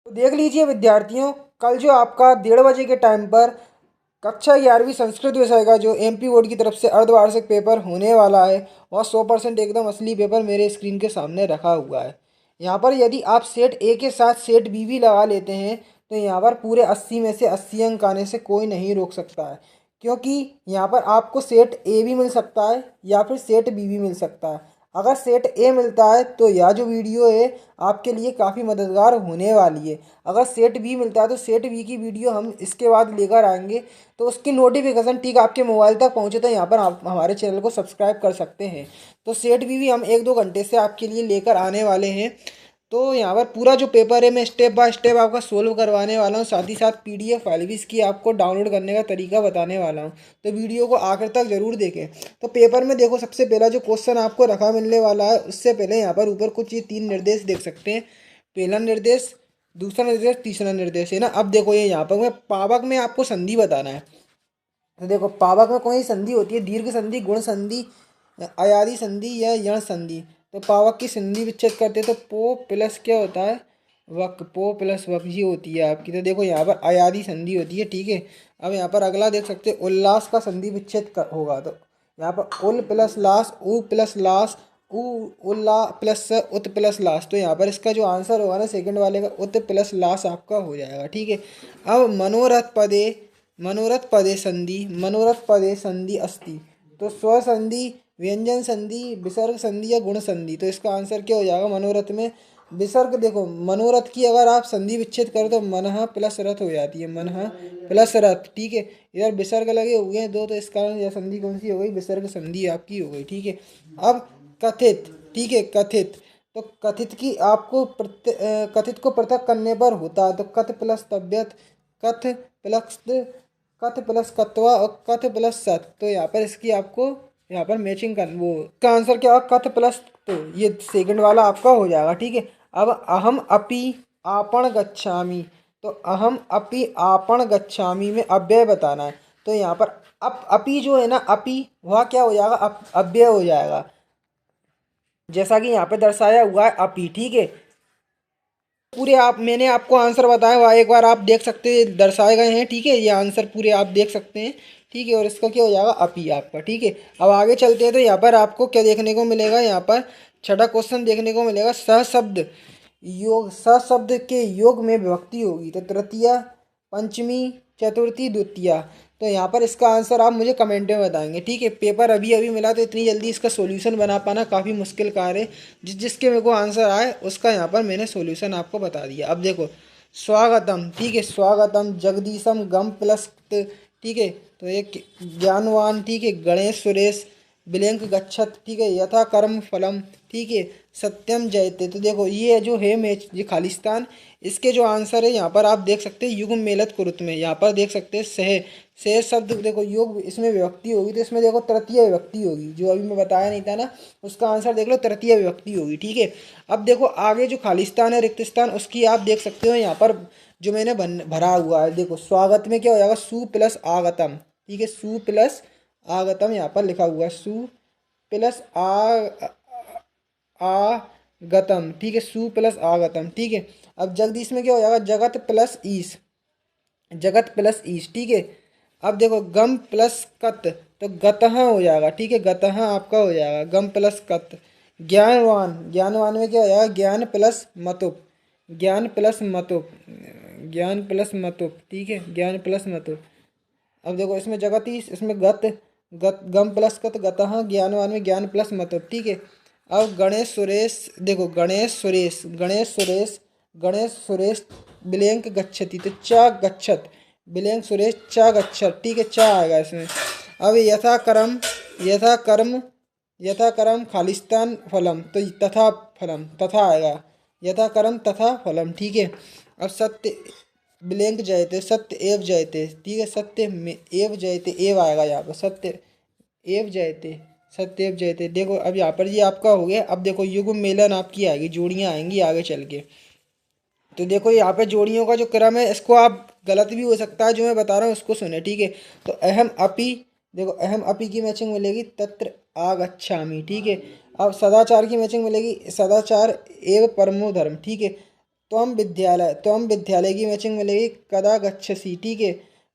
तो देख लीजिए विद्यार्थियों, कल जो आपका 1:30 बजे के टाइम पर कक्षा 11वीं संस्कृत विषय का जो एमपी बोर्ड की तरफ से अर्धवार्षिक पेपर होने वाला है, वह 100% एकदम असली पेपर मेरे स्क्रीन के सामने रखा हुआ है। यहाँ पर यदि आप सेट ए के साथ सेट बी भी लगा लेते हैं तो यहाँ पर पूरे 80 में से 80 अंक आने से कोई नहीं रोक सकता है, क्योंकि यहाँ पर आपको सेट ए भी मिल सकता है या फिर सेट बी भी मिल सकता है। अगर सेट ए मिलता है तो यह जो वीडियो है आपके लिए काफ़ी मददगार होने वाली है। अगर सेट बी मिलता है तो सेट बी की वीडियो हम इसके बाद लेकर आएंगे, तो उसकी नोटिफिकेशन ठीक आपके मोबाइल तक पहुँचे तो यहाँ पर आप हमारे चैनल को सब्सक्राइब कर सकते हैं। तो सेट बी भी हम 1-2 घंटे से आपके लिए लेकर आने वाले हैं। तो यहाँ पर पूरा जो पेपर है मैं स्टेप बाय स्टेप आपका सोल्व करवाने वाला हूँ, साथ ही साथ पीडीएफ फाइल भी इसकी आपको डाउनलोड करने का तरीका बताने वाला हूँ। तो वीडियो को आखिर तक ज़रूर देखें। तो पेपर में देखो, सबसे पहला जो क्वेश्चन आपको रखा मिलने वाला है, उससे पहले यहाँ पर ऊपर कुछ ये 3 निर्देश देख सकते हैं। पहला निर्देश, दूसरा निर्देश, तीसरा निर्देश है ना। अब देखो ये यहाँ पर मैं पावक में आपको संधि बताना है। तो देखो पावक में कौन सी संधि होती है? दीर्घ संधि, गुण संधि, अयादि संधि या यण संधि। तो पावक की संधि विच्छेद करते तो पो प्लस क्या होता है? वक। पो प्लस वक ये होती है आपकी। तो देखो यहाँ पर अयादि संधि होती है, ठीक है। अब यहाँ पर अगला देख सकते हैं, उल्लास का संधि विच्छेद होगा। तो यहाँ पर उल प्लस लास, उ प्लस लास, उ उल्ला प्लस उत प्लस लास। तो यहाँ पर इसका जो आंसर होगा ना सेकंड वाले का, उत प्लस लास आपका हो जाएगा, ठीक है। अब मनोरथ पदे संधि अस्ति। तो स्व संधि, व्यंजन संधि, विसर्ग संधि या गुण संधि। तो इसका आंसर क्या हो जाएगा? मनोरथ में विसर्ग। देखो मनोरथ की अगर आप संधि विच्छेद करो तो मनः प्लस रथ हो जाती है, मनः प्लस रथ, ठीक है। इधर विसर्ग लगे हुए हैं दो, तो इस कारण यह संधि कौन सी हो गई? विसर्ग संधि आपकी हो गई, ठीक है। अब कथित, ठीक है, कथित। तो कथित की आपको कथित को पृथक करने पर होता है। तो कथ प्लस तव्यत, कथ प्लस कथ प्लस कत्वा और कथ प्लस सत। तो यहाँ पर इसकी आपको यहाँ पर मैचिंग कर, वो इसका आंसर क्या होगा? कथ प्लस। तो ये सेकंड वाला आपका हो जाएगा, ठीक है। अब अहम अपि आपण गच्छामि। तो अहम अपि आपण गच्छामि में अव्यय बताना है। तो यहाँ पर अपि जो है ना, अपि वह क्या हो जाएगा? अव्यय हो जाएगा, जैसा कि यहाँ पे दर्शाया हुआ है अपि, ठीक है। पूरे आप मैंने आपको आंसर बताया हुआ एक बार आप देख सकते हैं, दर्शाए गए हैं, ठीक है। ये आंसर पूरे आप देख सकते हैं, ठीक है। और इसका क्या हो जाएगा? अपी आपका, ठीक है। अब आगे चलते हैं तो यहाँ पर आपको क्या देखने को मिलेगा? यहाँ पर छठा क्वेश्चन देखने को मिलेगा, सहशब्द योग, सहशब्द के योग में विभक्ति होगी। तो तृतीया, पंचमी, चतुर्थी, द्वितीया। तो यहाँ पर इसका आंसर आप मुझे कमेंट में बताएंगे, ठीक है। पेपर अभी अभी मिला तो इतनी जल्दी इसका सॉल्यूशन बना पाना काफ़ी मुश्किल कार्य है। जिसके मेरे को आंसर आए उसका यहाँ पर मैंने सॉल्यूशन आपको बता दिया। अब देखो स्वागतम, ठीक है, स्वागतम, जगदीशम, गम प्लस ठीक है। तो एक ज्ञानवान, ठीक है, गणेश सुरेश, बिलेंक गच्छत, ठीक है, यथा कर्म फलम, ठीक है, सत्यम जयते। तो देखो ये जो है मैच, ये खालिस्तान, इसके जो आंसर है यहाँ पर आप देख सकते हैं युग मेलत कुरुत में। यहाँ पर देख सकते हैं सह, सह शब्द देखो योग, इसमें विभक्ति होगी तो इसमें देखो तृतीय विभक्ति होगी, जो अभी मैं बताया नहीं था ना, उसका आंसर देख लो, तृतीय विभक्ति होगी, ठीक है। अब देखो आगे जो खालिस्तान है, रिक्त स्थान, उसकी आप देख सकते हो यहाँ पर जो मैंने भरा हुआ है। देखो स्वागत में क्या हो जाएगा? सु प्लस आगतम, ठीक है, सु प्लस आगतम यहाँ पर लिखा हुआ है, सु प्लस आगतम, ठीक है, सु प्लस आगतम, ठीक है। अब जगदीश में क्या हो जाएगा? जगत प्लस ईश, जगत प्लस ईश, ठीक है। अब देखो गम प्लस कत, तो गतः हो जाएगा, ठीक है, गतः आपका हो जाएगा, गम प्लस कत। ज्ञानवान, ज्ञानवान में क्या हो जाएगा? ज्ञान प्लस मतुप, ज्ञान प्लस मतुप, ज्ञान प्लस मतुप, ठीक है, ज्ञान प्लस मतुप। अब देखो इसमें जगती, इसमें गत गम प्लस कत, गतः, ज्ञानवान में ज्ञान प्लस मतुप, ठीक है। अब गणेश सुरेश, देखो गणेश सुरेश, गणेश सुरेश, गणेश सुरेश बिलेंक गच्छति, तो चा गच्छत, बिलेंक सुरेश चा गच्छत, ठीक है, चा आएगा इसमें। अब यथा कर्म, यथा कर्म, यथा कर्म खालिस्तान फलम, तो तथा फलम, तथा आएगा, यथा कर्म तथा फलम, ठीक है। अब सत्य ब्लैंक जयते, सत्य एव जयते, ठीक है, सत्य में एव जयते, एव आएगा यहाँ पर, सत्य एव जयते, सत्य एव जयते। देखो अब यहाँ पर ये आपका हो गया। अब देखो युग मेलन आपकी आएगी, जोड़ियाँ आएंगी आगे चल के। तो देखो यहाँ पे जोड़ियों का जो क्रम है, इसको आप गलत भी हो सकता है जो मैं बता रहा हूँ उसको सुने, ठीक है। तो अहम अपि, देखो अहम अपि की मैचिंग मिलेगी तत्र आगच्छामि, ठीक है। अब सदाचार की मैचिंग मिलेगी, सदाचार एव परमो धर्म, ठीक है। त्वम विद्यालय की मैचिंग मिलेगी कदा गच्छसि, ठीक है।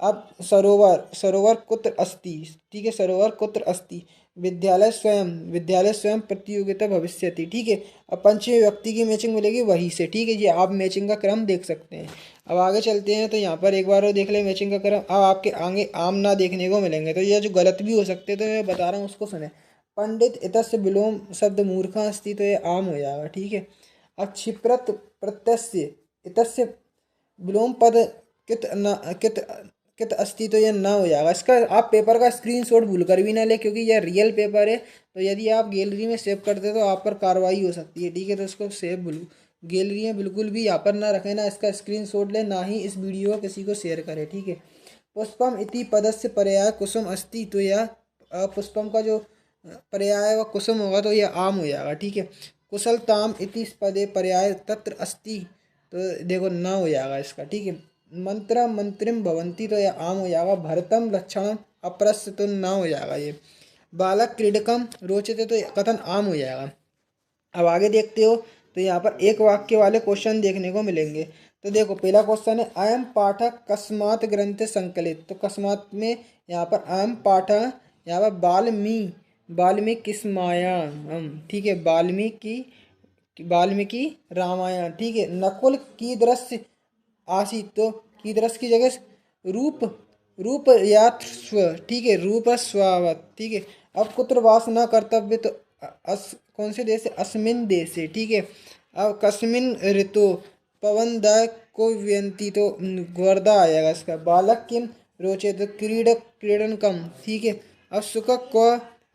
अब सरोवर, सरोवर कुत्र अस्ति, ठीक है, सरोवर कुत्र अस्ति। विद्यालय स्वयं प्रतियोगिता भविष्यति, ठीक है। अब पंचमी व्यक्ति की मैचिंग मिलेगी वही से, ठीक है। ये आप मैचिंग का क्रम देख सकते हैं। अब आगे चलते हैं तो यहाँ पर एक बार और देख लें मैचिंग का क्रम। अब आपके आगे आम ना देखने को मिलेंगे, तो ये जो गलत भी हो सकते हैं, तो मैं बता रहा हूँ उसको सुने। पंडित इतस्य विलोम शब्द मूर्खा अस्ति, तो ये आम हो जाएगा, ठीक है। अब क्षिप्रत प्रत्यस्य इतस्य विलोम पद कित न कित कित अस्ति, तो यह ना हो जाएगा। इसका आप पेपर का स्क्रीनशॉट भूल कर भी ना ले, क्योंकि यह रियल पेपर है। तो यदि आप गैलरी में सेव करते तो आप पर कार्रवाई हो सकती है, ठीक है। तो इसको सेव गैलरी में बिल्कुल भी यहाँ पर ना रखें, ना इसका स्क्रीनशॉट ले, ना ही इस वीडियो को किसी को शेयर करें, ठीक है। पुष्पम इति पदस्य पर्याय कुसुम अस्ति, तो यह पुष्पम का जो पर्याय व कुसुम होगा तो यह आम हो जाएगा, ठीक है। कुशलताम इति पदे पर्याय तत्र अस्ति, तो देखो ना हो जाएगा इसका, ठीक है। मंत्र मंत्रिम भवंती, तो यह आम हो जाएगा। भरतम लक्षणम अप्रस्य, तो ना हो जाएगा ये। बालक क्रीडकम रोचते, तो कथन आम हो जाएगा। अब आगे देखते हो तो यहाँ पर एक वाक्य वाले क्वेश्चन देखने को मिलेंगे। तो देखो पहला क्वेश्चन है अयम पाठक कस्मात् ग्रंथ संकलित, तो कस्मात् में यहाँ पर अयम पाठक, यहाँ पर वाल्मीकि किस्मायाम, ठीक है, वाल्मीकि रामायण, ठीक है। नकुल की दृश्य आसी, तो की दृश्य की जगह रूप रूप यास्व, ठीक है, रूप स्वावत, ठीक है। अब कुत्र वास न कर्तव्य, तो कौन से देश से, अस्मिन देश से, ठीक है। अब कस्मिन ऋतु पवन द को व्यंती, तो वर्धा आएगा इसका। बालक किम रोचे, तो क्रीडन कम, ठीक है। अब सुख को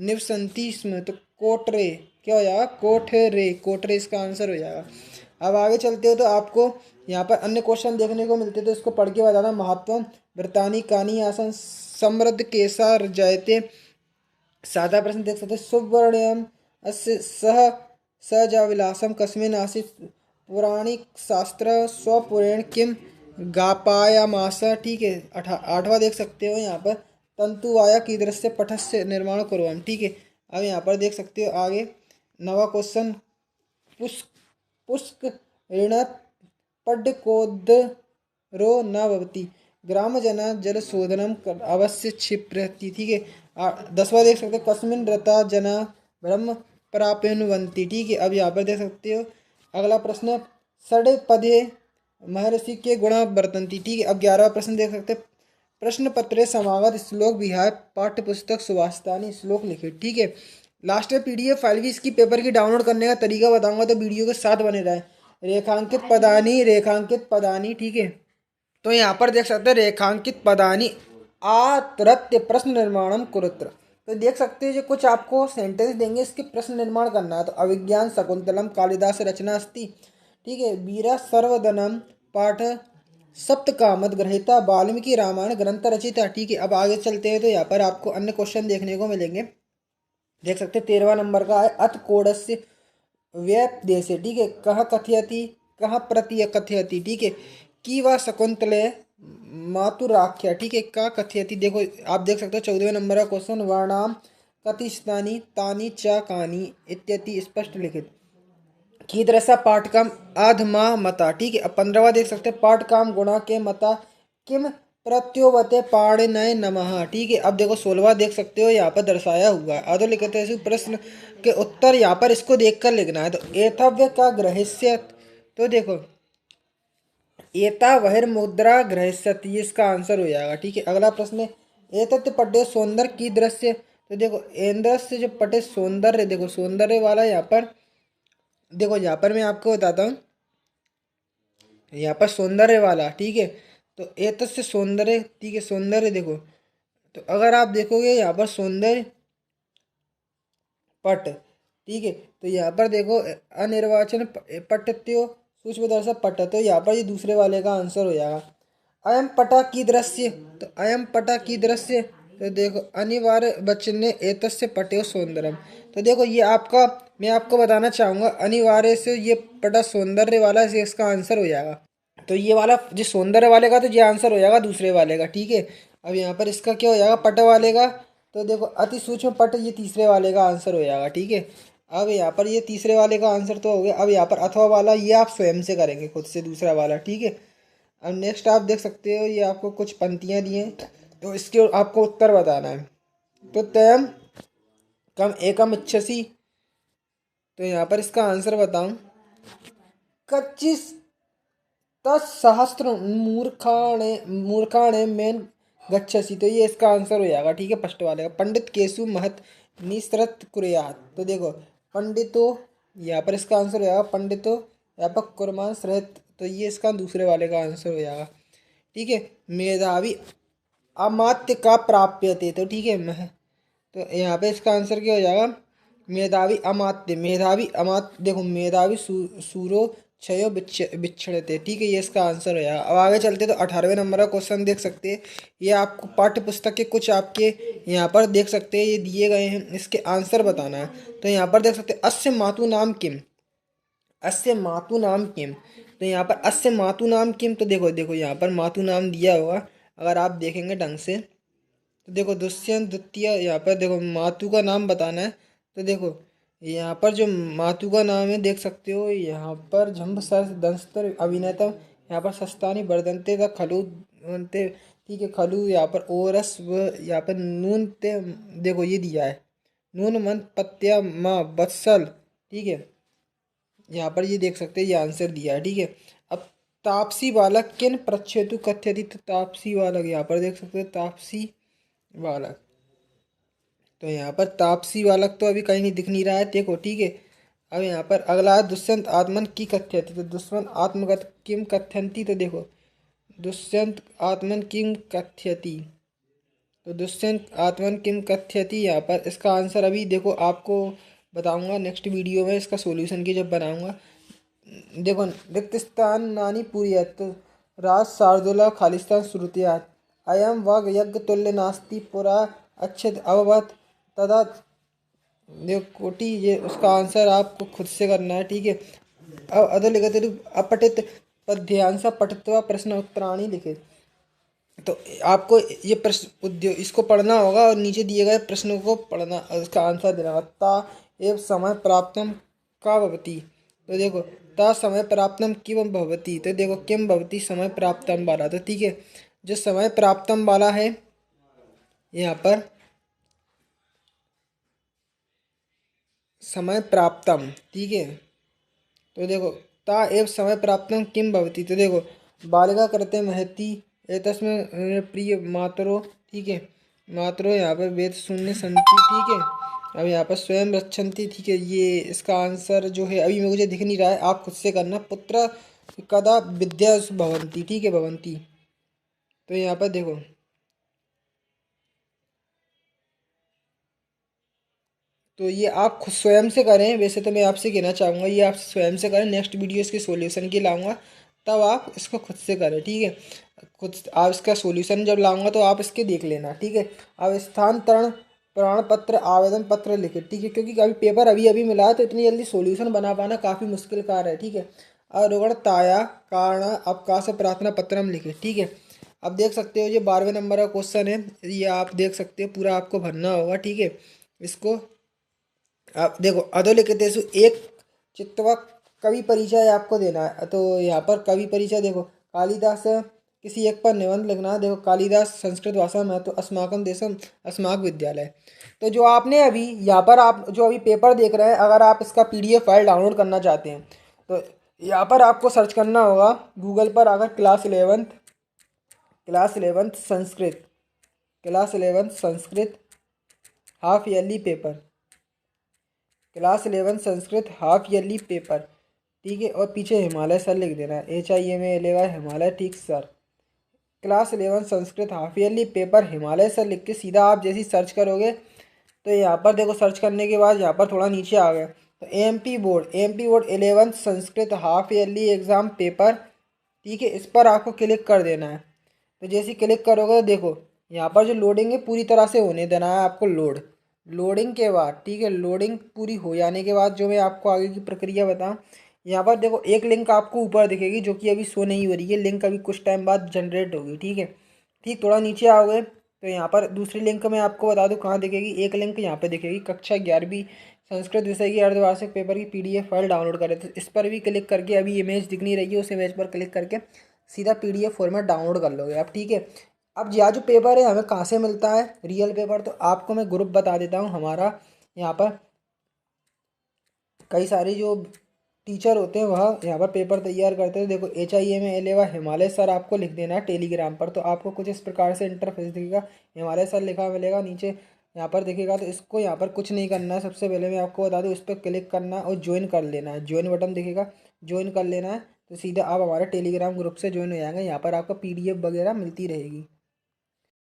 निवसंती स्म, तो कोटरे क्या हो जाएगा, कोटरे इसका आंसर हो जाएगा। अब आगे चलते हो तो आपको यहाँ पर अन्य क्वेश्चन देखने को मिलते, तो इसको पढ़ के बताना। महत्व वृत्तानि कानि आसन समृद्ध केसा जयते, सादा प्रश्न देख सकते। सुवर्णयम अस्य सह सजाविलासम कस्मिन आसीत्, पौराणिक शास्त्र स्वपुरेण किम गापायामास, ठीक है। आठवां देख सकते हो यहाँ पर तंतुवाया कीदृश्य पटस्य निर्माण कुर्वन्, ठीक है। अब यहाँ पर देख सकते हो आगे नवा क्वेश्चन पुष्क पुष्क ऋण पड्डकोदरो न भवति, ग्राम जना जल शोधनम अवश्य क्षिप्रति, ठीक है। 10वां देख सकते हो कस्मिन रता जना ब्रह्म प्राप्नुवन्ति, ठीक है। अब यहाँ पर देख सकते हो अगला प्रश्न षड पदे महर्षि के गुणा वर्तन्ति, ठीक है। अब 11वां प्रश्न देख सकते हैं प्रश्न पत्रे समागत श्लोक विहाय पाठ्य पुस्तक सुभाषितानि श्लोक लिखे, ठीक है। लास्ट में पीडीएफ फाइल भी इसकी पेपर की डाउनलोड करने का तरीका बताऊंगा, तो वीडियो के साथ बने रहे। रेखांकित पदानी, ठीक है। तो यहाँ पर देख सकते हैं रेखांकित पदानी आतरत्य प्रश्न निर्माणम कुरुत्र, तो देख सकते हैं जो कुछ आपको सेंटेंस देंगे, इसके प्रश्न निर्माण करना है। तो अभिज्ञान शकुंतलम कालिदास रचना अस्ति, ठीक है। वीरा सर्वदनम पाठ सप्तकामत ग्रहिता वाल्मीकि रामायण ग्रंथ रचिता, ठीक है। अब आगे चलते हैं तो यहाँ पर आपको अन्य क्वेश्चन देखने को मिलेंगे। देख सकते हैं 13वां नंबर का है अथ कोडस्य व्यपदेशे, ठीक है। कह कथयति कह प्रति कथयति, ठीक है। की व शकुंतले मातुराख्या, ठीक है। का कथयति, देखो आप देख सकते हो 14वें नंबर का क्वेश्चन वर्णाम कतिस्तानी तानी च कानी इत्यादि स्पष्ट लिखित कीदृशा पाठकम अधमा मता, ठीक है। अब 15वां देख सकते हैं पाठकाम गुणा के मता किम प्रत्योवते पाणिनय नमः, ठीक है। अब देखो 16वां देख सकते हो यहाँ पर दर्शाया हुआ है। आदो लिखते हैं प्रश्न के उत्तर यहाँ पर इसको देखकर लिखना है। तो एतव्य का ग्रहिष्य, तो देखो एता बहिर्मुद्रा ग्रहिष्यति, इसका आंसर हो जाएगा, ठीक है। अगला प्रश्न है एतत् पटे सौंदर्य की दृश्य, तो देखो इंद्र से जो पटे सौंदर्य, देखो सौंदर्य वाला यहाँ पर, देखो यहाँ पर मैं आपको बताता हूँ, यहाँ पर सौंदर्य वाला, ठीक है। तो एतत् से सौंदर्य, ठीक है, सौंदर्य देखो, तो अगर आप देखोगे यहाँ पर सौंदर्य पट, ठीक है। तो यहाँ पर देखो अनिर्वाचन पटत्यो सूक्ष्म दर्शक पट, तो यहाँ पर ये दूसरे वाले का आंसर हो जाएगा। अयम पटा की दृश्य, तो अयम पटा की दृश्य, तो देखो अनिवार्य वचन एतस्य पट्यो सौंदर्यम, तो देखो ये आपका, मैं आपको बताना चाहूँगा अनिवार्य से ये पटा सौंदर्य वाला से इसका आंसर हो जाएगा। तो ये वाला जो सौंदर्य वाले का, तो ये आंसर हो जाएगा दूसरे वाले का, ठीक है। अब यहाँ पर इसका क्या हो जाएगा पट वाले का, तो देखो अति सूक्ष्म पट, ये तीसरे वाले का आंसर हो जाएगा, ठीक है। अब यहाँ पर ये तीसरे वाले का आंसर तो हो गया। अब यहाँ पर अथवा वाला ये आप स्वयं से करेंगे खुद से, दूसरा वाला, ठीक है। अब नेक्स्ट आप देख सकते हो, ये आपको कुछ पंक्तियाँ दी हैं, तो इसके आपको उत्तर बताना है। तो तयम कम एकम इच्छसी, तो यहाँ पर इसका आंसर बताऊं, कच्चिस तत्सहस्त्र मूर्खाणे मूर्खाणे मेन गच्छसी, तो ये इसका आंसर हो जाएगा, ठीक है, फर्स्ट वाले का। पंडित केशु महत निसृत कुर्यात, तो देखो पंडितो, यहाँ पर इसका आंसर हो जाएगा पंडितो व्यापक कुर्मान सहित, तो ये इसका दूसरे वाले का आंसर हो जाएगा, ठीक है। मेधावी अमात्य का प्राप्य थे, तो ठीक है तो यहाँ पे इसका आंसर क्या हो जाएगा, मेधावी अमात्य, मेधावी अमात्य, देखो मेधावी सूरो क्षयो बिछड़ते, ठीक है, ये इसका आंसर हो जाएगा। अब आगे चलते तो 18वें नंबर का क्वेश्चन देख सकते हैं। ये आपको पाठ्य पुस्तक के कुछ आपके यहाँ पर देख सकते हैं, ये दिए गए हैं, इसके आंसर बताना है। तो यहाँ पर देख सकते हैं, अस्य मातु नाम किम, अस्य मातु नाम किम, तो यहाँ पर अस्य मातु नाम किम, तो देखो देखो यहाँ पर मातु नाम दिया होगा, अगर आप देखेंगे ढंग से तो देखो दुष्यंत द्वितीय, यहाँ पर देखो मातु का नाम बताना है। तो देखो यहाँ पर जो मातु का नाम है देख सकते हो, यहाँ पर झम्ब सर दंस्तर अभिनेता, यहाँ पर सस्तानी बर्दनते था खलु बनते, ठीक है, खलु यहाँ पर ओरस व यहाँ पर नून ते, देखो ये दिया है नून मन पत्या माँ वत्सल, ठीक है, यहाँ पर ये देख सकते हैं, ये आंसर दिया है, ठीक है। अब तापसी बालक किन प्रच्छेतु कथ्यति, तो तापसी बालक यहाँ पर देख सकते हैं, तापसी बालक, तो यहाँ पर तापसी बालक तो अभी कहीं नहीं दिख नहीं रहा है, देखो, ठीक है। अब यहाँ पर अगला है दुष्यंत आत्मन की कथ्यति, तो दुष्यंत आत्मगत किम कथ्यंती, तो देखो दुष्यंत आत्मन किम कथ्यति, तो दुष्यंत आत्मन किम कथ्यति, यहाँ पर इसका आंसर अभी देखो आपको बताऊंगा नेक्स्ट वीडियो में, इसका सॉल्यूशन की जब बनाऊंगा। देखो रिक्तस्थान नानी पूरी, तो राज शार्दुला खालिस्तान श्रुतियात अयम वाग यज्ञ तुल्य नास्ति पुरा अच्छेद अववत तदा, देखो कोटि, ये उसका आंसर आपको खुद से करना है, ठीक है। अब अधोलिखित अपठित पद्यांश पठित्वा प्रश्न उत्तराणी लिखे, तो आपको ये प्रश्न उद्योग इसको पढ़ना होगा और नीचे दिए गए प्रश्नों को पढ़ना, उसका आंसर देना होगा। ता एव समय प्राप्तम का भवती, तो देखो ता समय प्राप्तम किम भवती, तो देखो किम भवती समय प्राप्तम वाला, तो ठीक है, जो समय प्राप्तम वाला है यहाँ पर समय प्राप्तम, ठीक है, तो देखो ता एव समय प्राप्तम किम भवती, तो देखो बालिका करते महती एतस्मिन् प्रिय मातरो, ठीक है, मातरो यहाँ पर वेद शून्य संति, ठीक है। अब यहाँ पर स्वयं रक्षन्ति, ठीक है, ये इसका आंसर जो है अभी मुझे दिख नहीं रहा है, आप खुद से करना। पुत्र कदा विद्या भवंती, ठीक है, भवंती, तो यहाँ पर देखो तो ये आप खुद स्वयं से करें, वैसे तो मैं आपसे कहना चाहूँगा ये आप स्वयं से करें, नेक्स्ट वीडियो इसके सॉल्यूशन की लाऊंगा, तब आप इसको खुद से करें, ठीक है। खुद आप इसका सॉल्यूशन जब लाऊंगा तो आप इसके देख लेना, ठीक है। अब स्थानांतरण प्रमाण पत्र आवेदन पत्र लिखे, ठीक है, क्योंकि अभी पेपर अभी अभी मिला है तो इतनी जल्दी सॉल्यूशन बना पाना काफ़ी मुश्किल कार्य है, ठीक है। अवरोहण ताया कारण अवकाश प्रार्थना पत्र हम लिखे, ठीक है। अब देख सकते हो ये 12वें नंबर का क्वेश्चन है, ये आप देख सकते हो, पूरा आपको भरना होगा, ठीक है। इसको आप देखो अधोलिखितेषु एक चित्तवा कवि परिचय आपको देना है, तो यहाँ पर कवि परिचय देखो कालिदास, किसी एक पर निबंध लिखना है, देखो कालिदास संस्कृत भाषा में, तो अस्माकं देशम अस्माक विद्यालय, तो जो आपने अभी यहाँ पर आप जो अभी पेपर देख रहे हैं, अगर आप इसका PDF फाइल डाउनलोड करना चाहते हैं तो यहाँ पर आपको सर्च करना होगा गूगल पर, अगर class 11th Sanskrit, class 11th Sanskrit half yearly paper, class 11 Sanskrit half yearly paper, ठीक है, और पीछे हिमालय सर लिख देना है, HIMALY हिमालय, ठीक sir. Class 11 Sanskrit half yearly paper Himalaya sir लिख के सीधा आप जैसी सर्च करोगे तो यहाँ पर देखो सर्च करने के बाद यहाँ पर थोड़ा नीचे आ गया, तो MP board 11th Sanskrit half yearly exam paper, ठीक है, इस पर आपको क्लिक कर देना है। तो जैसे ही क्लिक करोगे तो देखो यहाँ पर जो लोडिंग है पूरी तरह से होने देना है आपको, लोडिंग के बाद, ठीक है, लोडिंग पूरी हो जाने के बाद जो मैं आपको आगे की प्रक्रिया बताऊँ, यहाँ पर देखो एक लिंक आपको ऊपर दिखेगी जो कि अभी शो नहीं हो रही है, लिंक अभी कुछ टाइम बाद जनरेट होगी, ठीक है। ठीक थोड़ा नीचे आओगे तो यहाँ पर दूसरी लिंक मैं आपको बता दूँ कहाँ दिखेगी, एक लिंक यहाँ पे दिखेगी कक्षा 11वीं संस्कृत विषय की अर्धवार्षिक पेपर की PDF फाइल डाउनलोड करें। तो इस पर भी क्लिक करके, अभी इमेज दिख नहीं रही है, उस इमेज पर क्लिक करके सीधा PDF फॉर्मेट डाउनलोड कर लोगे आप, ठीक है। अब यह जो पेपर है हमें कहाँ से मिलता है रियल पेपर, तो आपको मैं ग्रुप बता देता हूँ हमारा। यहाँ पर कई सारे जो टीचर होते हैं वह यहाँ पर पेपर तैयार करते हैं। देखो HIMLAY हिमालय सर आपको लिख देना है टेलीग्राम पर, तो आपको कुछ इस प्रकार से इंटरफेस दिखेगा, हिमालय सर लिखा मिलेगा नीचे यहाँ पर दिखेगा। तो इसको यहाँ पर कुछ नहीं करना है, सबसे पहले मैं आपको बता दूँ, उस पर क्लिक करना है और ज्वाइन कर लेना है, ज्वाइन बटन दिखेगा, ज्वाइन कर लेना है। तो सीधा आप हमारे टेलीग्राम ग्रुप से ज्वाइन हो जाएंगे, यहाँ पर आपको PDF वगैरह मिलती रहेगी।